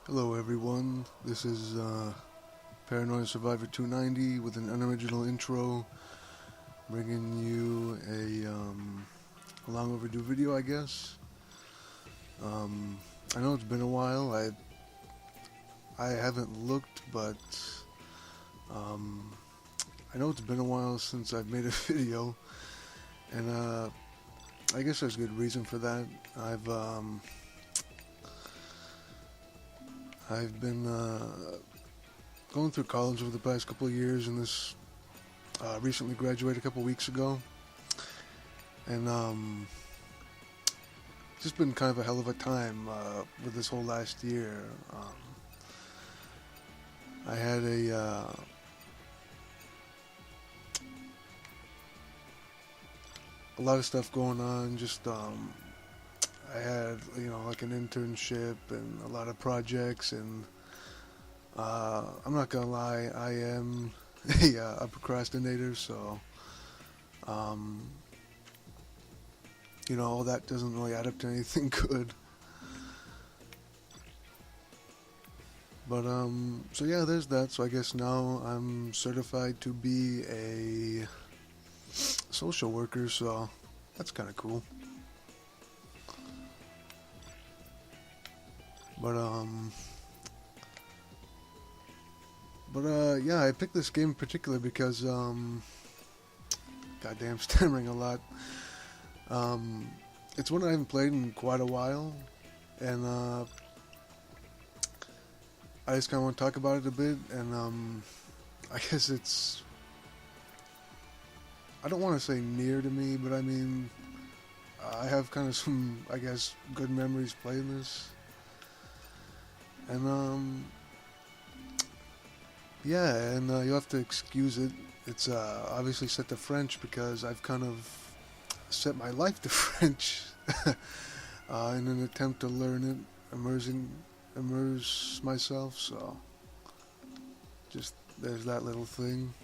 Hello everyone, this is Paranoid Survivor 290 with an unoriginal intro, bringing you a long overdue video, I guess. I know it's been a while. I haven't looked, but I know it's been a while since I've made a video, and I guess there's good reason for that. I've been going through college over the past couple of years, and this recently graduated a couple weeks ago, and it's just been kind of a hell of a time with this whole last year. I had a lot of stuff going on. Just I had like an internship and a lot of projects, and I'm not gonna lie, I am a procrastinator, so all that doesn't really add up to anything good. But so yeah, there's that. So I guess now I'm certified to be a social worker, so that's kind of cool. But yeah, I picked this game in particular because goddamn, stammering a lot. It's one I haven't played in quite a while, and I just kind of want to talk about it a bit. And I guess I don't want to say near to me, but I mean, I have kind of some, I guess, good memories playing this. And yeah, and you'll have to excuse it. It's obviously set to French because I've kind of set my life to French in an attempt to learn it, immerse myself. So just there's that little thing.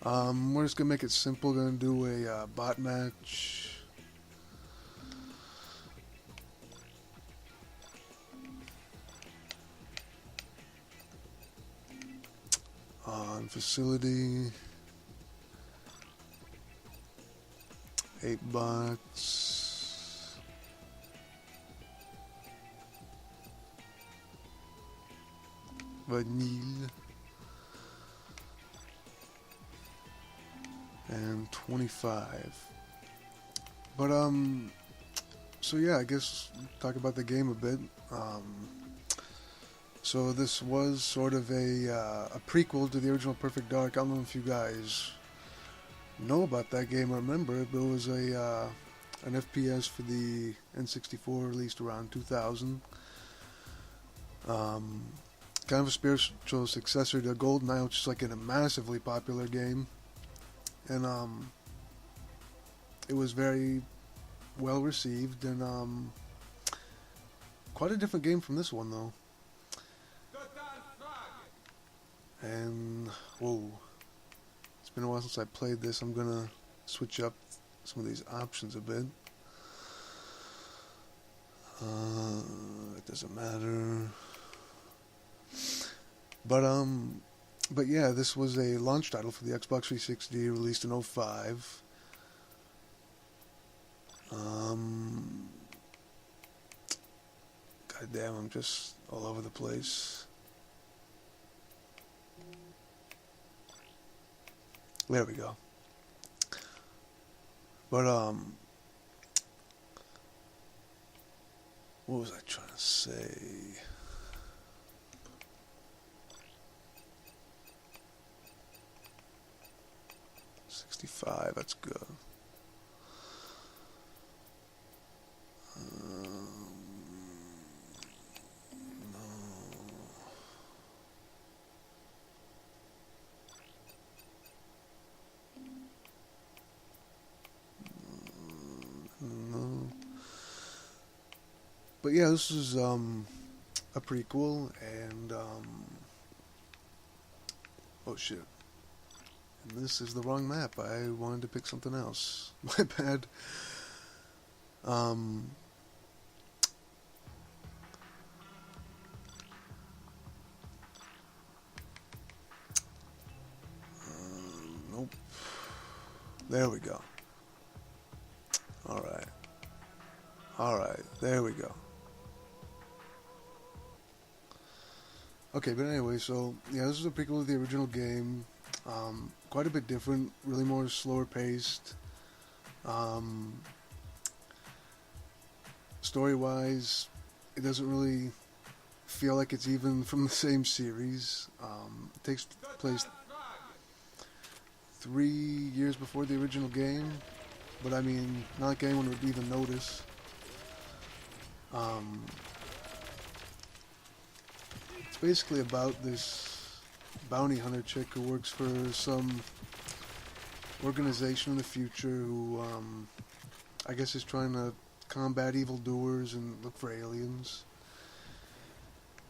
We're just gonna make it simple. Gonna do a bot match. On facility, 8 bots. Vanille. And 25. But so yeah, I guess talk about the game a bit. So this was sort of a prequel to the original Perfect Dark. I don't know if you guys know about that game or remember it, but it was an FPS for the N64, released around 2000. Kind of a spiritual successor to GoldenEye, which is like a massively popular game. And it was very well received, and quite a different game from this one, though. And whoa, it's been a while since I played this. I'm gonna switch up some of these options a bit. It doesn't matter. But yeah, this was a launch title for the Xbox 360, released in '05. God damn, I'm just all over the place. There we go. But what was I trying to say? '65, that's good. No. But yeah, this is a prequel, and oh shit. And this is the wrong map. I wanted to pick something else. My bad. There we go. Alright. Alright, there we go. Okay, but anyway, so, yeah, this is a prequel to the original game. Quite a bit different, really more slower paced. Story-wise, it doesn't really feel like it's even from the same series. It takes place 3 years before the original game, but I mean, not like anyone would even notice. It's basically about this bounty hunter chick who works for some organization in the future who, I guess, is trying to combat evildoers and look for aliens.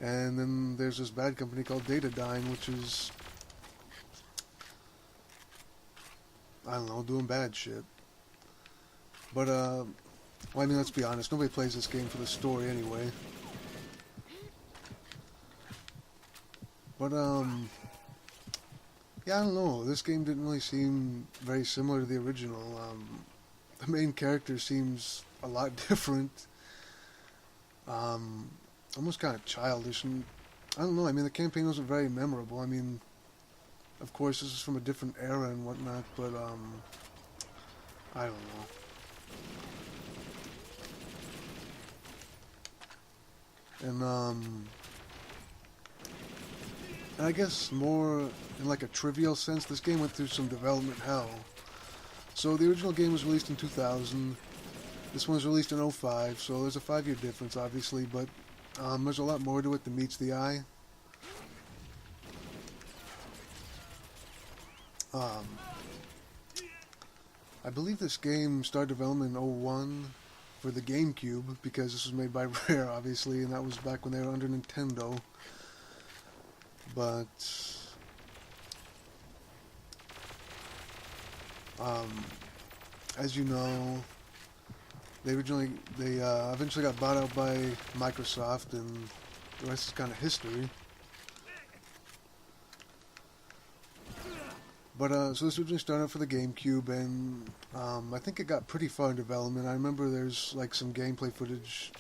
And then there's this bad company called Dition, which is, I don't know, doing bad shit. But, well, I mean, let's be honest, nobody plays this game for the story anyway. But, yeah, I don't know, this game didn't really seem very similar to the original. The main character seems a lot different. Almost kind of childish, and I don't know, I mean, the campaign wasn't very memorable. I mean, of course, this is from a different era and whatnot, but, I don't know. And I guess more in like a trivial sense, this game went through some development hell. So the original game was released in 2000, this one was released in 2005, so there's a 5-year difference, obviously, but there's a lot more to it than meets the eye. I believe this game started development in 2001 for the GameCube, because this was made by Rare, obviously, and that was back when they were under Nintendo. But as you know, they eventually got bought out by Microsoft, and the rest is kind of history. But so this originally started out for the GameCube, and I think it got pretty far in development. I remember there's like some gameplay footage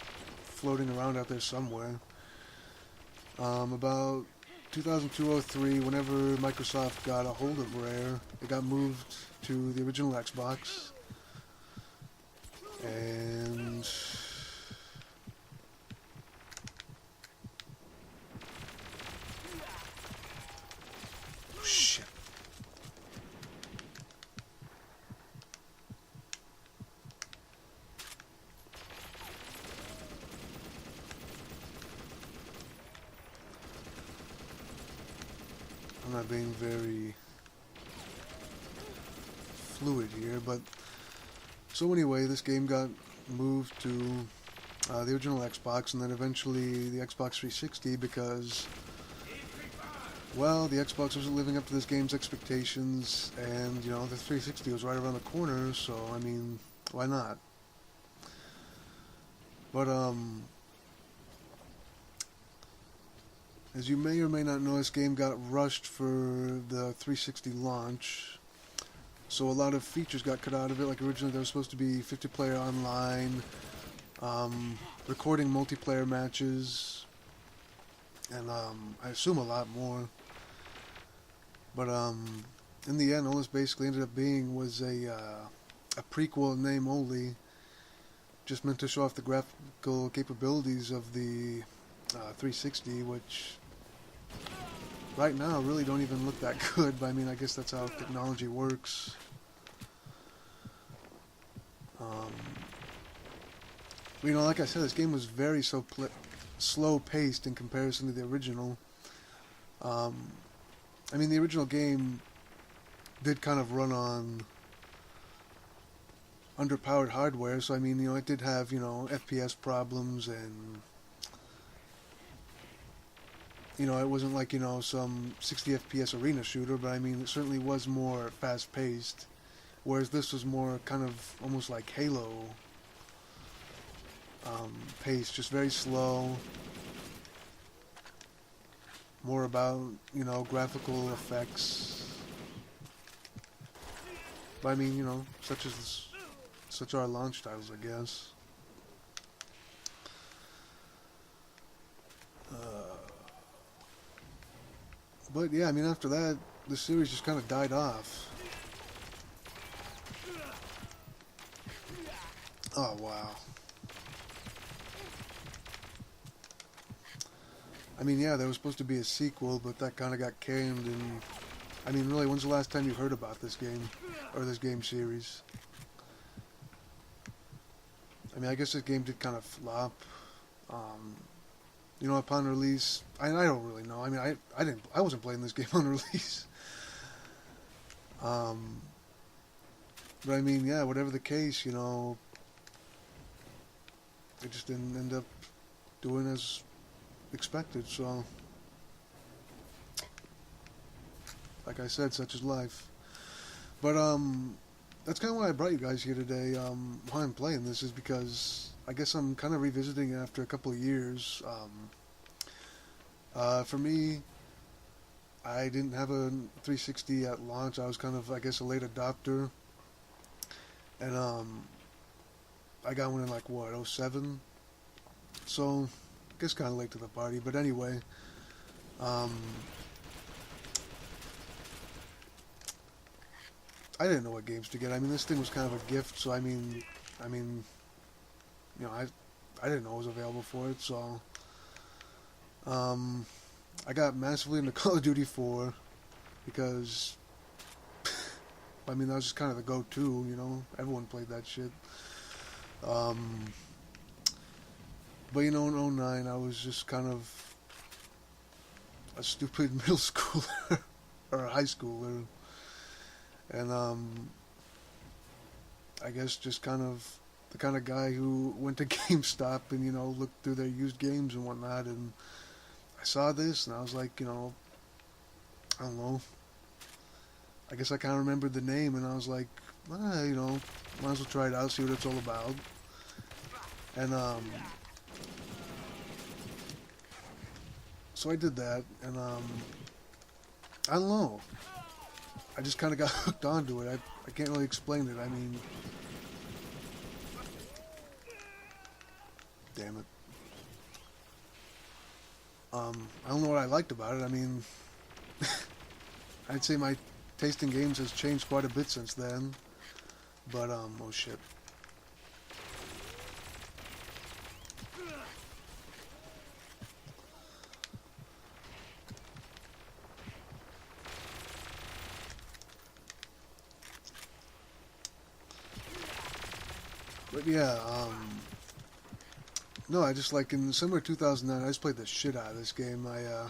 floating around out there somewhere. About 2002-03, whenever Microsoft got a hold of Rare, it got moved to the original Xbox. And shit. I'm not being very fluid here, but so anyway, this game got moved to the original Xbox, and then eventually the Xbox 360, because, well, the Xbox wasn't living up to this game's expectations, and, you know, the 360 was right around the corner, so, I mean, why not? But, as you may or may not know, this game got rushed for the 360 launch, so a lot of features got cut out of it. Like originally there was supposed to be 50-player online, recording multiplayer matches, and I assume a lot more. But in the end, all this basically ended up being was a prequel in name only, just meant to show off the graphical capabilities of the 360, which right now really don't even look that good, but I mean, I guess that's how technology works. You know, like I said, this game was very slow-paced in comparison to the original. I mean, the original game did kind of run on underpowered hardware, so I mean, you know, it did have, you know, FPS problems, and you know, it wasn't like, you know, some 60 FPS arena shooter, but I mean, it certainly was more fast-paced, whereas this was more kind of almost like Halo pace, just very slow, more about, you know, graphical effects. But I mean, you know, such are our launch titles, I guess. But yeah, I mean, after that, the series just kind of died off. Oh, wow. I mean, yeah, there was supposed to be a sequel, but that kind of got canned, and... I mean, really, when's the last time you heard about this game? Or this game series? I mean, I guess this game did kind of flop. You know, upon release... I don't really know. I mean, I wasn't playing this game on release. But I mean, yeah, whatever the case, you know... It just didn't end up doing as expected, so... Like I said, such is life. But, that's kind of why I brought you guys here today. Why I'm playing this is because I guess I'm kind of revisiting it after a couple of years. For me, I didn't have a 360 at launch. I was kind of, I guess, a late adopter. And, I got one in, like, what, '07? So, I guess kind of late to the party. But anyway, I didn't know what games to get. I mean, this thing was kind of a gift, so I mean, you know, I didn't know it was available for it, so I got massively into Call of Duty 4 because I mean, that was just kind of the go-to, you know, everyone played that shit. But you know, in '09, I was just kind of a stupid middle schooler or a high schooler. And, I guess just kind of the kind of guy who went to GameStop and, you know, looked through their used games and whatnot, and I saw this, and I was like, you know, I don't know, I guess I kind of remembered the name, and I was like, you know, might as well try it out, see what it's all about. And, so I did that, and, I don't know, I just kind of got hooked onto it. I can't really explain it. I mean... Damn it. I don't know what I liked about it. I mean... I'd say my taste in games has changed quite a bit since then. But, oh shit. But yeah, no, I just like in the summer of 2009, I just played the shit out of this game. I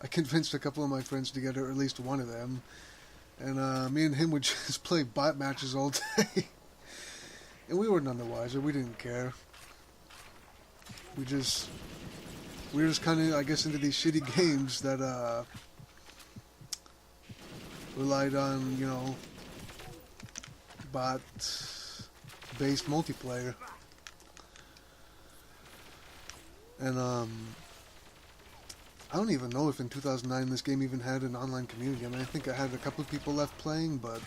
convinced a couple of my friends to get at least one of them, and me and him would just play bot matches all day, and we were none the wiser. We didn't care. We were just kind of, I guess, into these shitty games that relied on, you know, bot-based multiplayer. And, I don't even know if in 2009 this game even had an online community. I mean, I think I had a couple of people left playing, but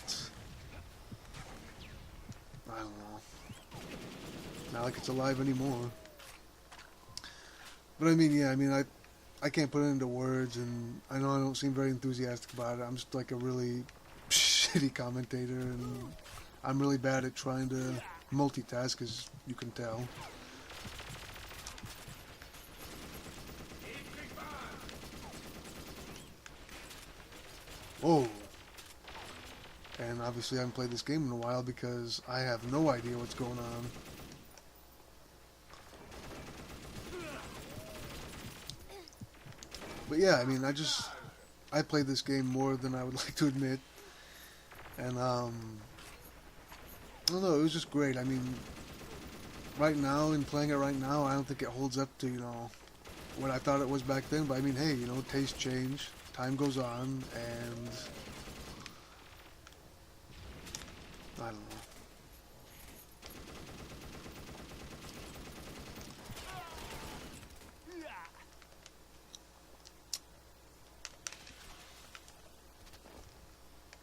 I don't know. Not like it's alive anymore. But I mean, yeah, I mean, I can't put it into words, and I know I don't seem very enthusiastic about it. I'm just like a really shitty commentator, and I'm really bad at trying to multitask, as you can tell. Oh. And obviously I haven't played this game in a while because I have no idea what's going on. But yeah, I mean, I played this game more than I would like to admit. And, I don't know, it was just great. I mean, right now, in playing it right now, I don't think it holds up to, you know, what I thought it was back then. But I mean, hey, you know, tastes change, time goes on, and I don't know.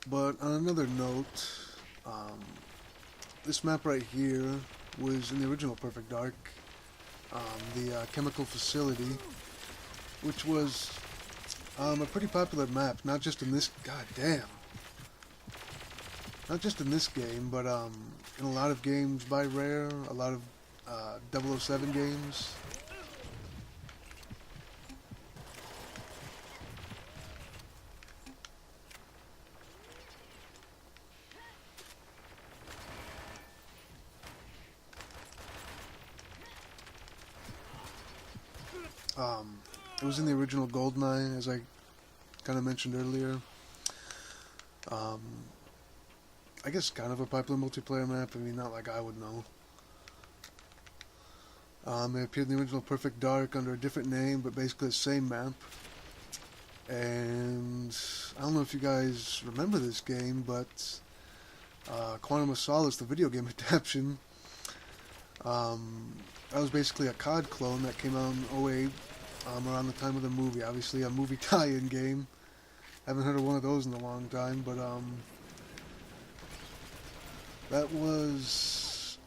But on another note, Um, this map right here was in the original Perfect Dark, the chemical facility, which was a pretty popular map, not just in this, god damn, not just in this game, but in a lot of games by Rare, a lot of 007 games. It was in the original GoldenEye, as I kind of mentioned earlier. Um, I guess kind of a popular multiplayer map. I mean, not like I would know. It appeared in the original Perfect Dark under a different name, but basically the same map. And I don't know if you guys remember this game, but Quantum of Solace, the video game adaptation, that was basically a COD clone that came out in '08, around the time of the movie. Obviously, a movie tie-in game. Haven't heard of one of those in a long time, but that was,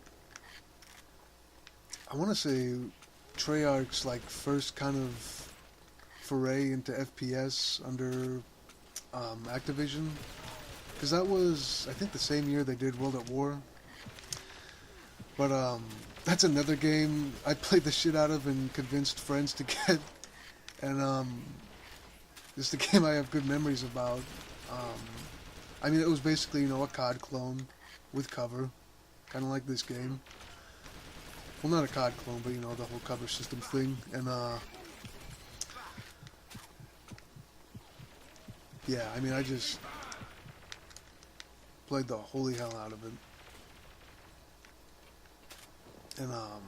I want to say, Treyarch's like first kind of foray into FPS under Activision, because that was, I think, the same year they did World at War. But that's another game I played the shit out of and convinced friends to get, and it's a game I have good memories about. I mean, it was basically, a COD clone with cover, kind of like this game. Well, not a COD clone, but the whole cover system thing, and yeah, I mean, I just played the holy hell out of it. And I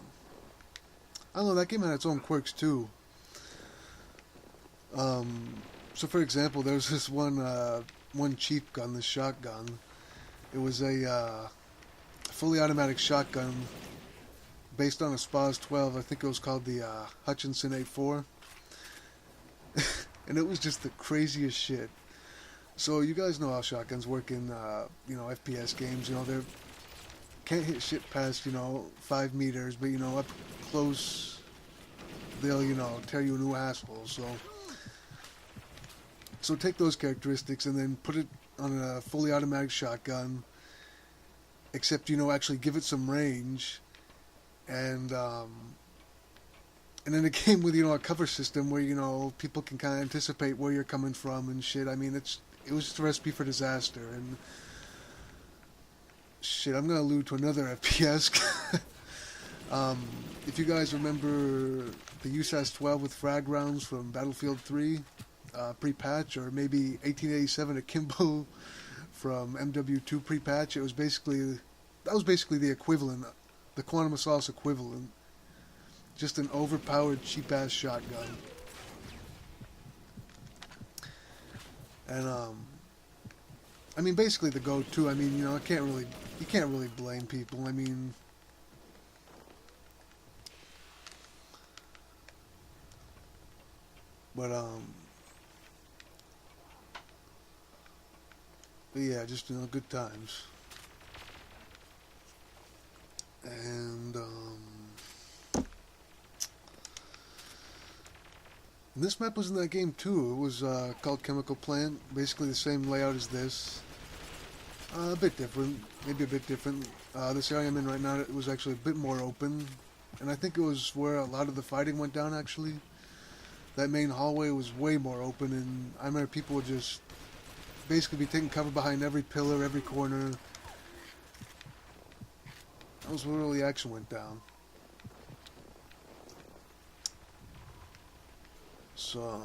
don't know, that game had its own quirks too. So for example, there was this one cheap gun, this shotgun. It was a fully automatic shotgun based on a SPAS 12. I think it was called the Hutchinson 84. And it was just the craziest shit. So you guys know how shotguns work in FPS games. They're can't hit shit past 5 meters, but up close they'll tear you a new asshole. So take those characteristics and then put it on a fully automatic shotgun, except actually give it some range, and then it came with a cover system where people can kind of anticipate where you're coming from and shit. I mean, it was just a recipe for disaster. And shit, I'm gonna allude to another FPS. If you guys remember the USAS 12 with frag rounds from Battlefield 3 pre-patch, or maybe 1887 Akimbo from MW2 pre-patch, that was basically the equivalent, the Quantum of Solace equivalent. Just an overpowered, cheap-ass shotgun. And I mean, basically the go-to. I mean, you can't really blame people. I mean, but yeah, just good times. And this map was in that game too. It was called Chemical Plant. Basically the same layout as this. A bit different, maybe a bit different. This area I'm in right now, it was actually a bit more open, and I think it was where a lot of the fighting went down, actually. That main hallway was way more open, and I remember people would just basically be taking cover behind every pillar, every corner. That was where all the action went down. So,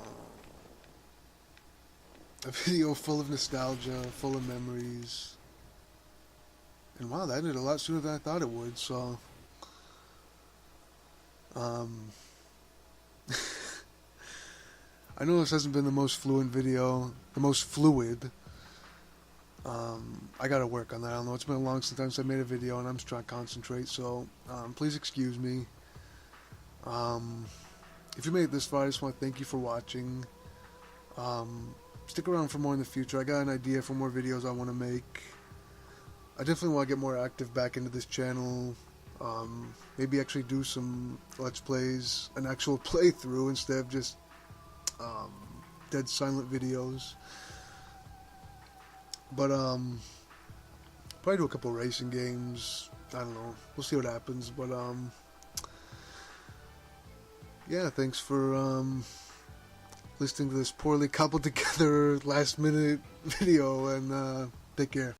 a video full of nostalgia, full of memories. And wow, that ended a lot sooner than I thought it would, so I know this hasn't been the most fluent video, the most fluid. I gotta work on that. I don't know, it's been a long since I made a video and I'm just trying to concentrate, so please excuse me. If you made it this far, I just want to thank you for watching. Stick around for more in the future. I got an idea for more videos I want to make. I definitely want to get more active back into this channel. Maybe actually do some Let's Plays, an actual playthrough instead of just dead silent videos. But probably do a couple racing games. I don't know. We'll see what happens. But yeah, thanks for listening to this poorly cobbled together last minute video, and take care.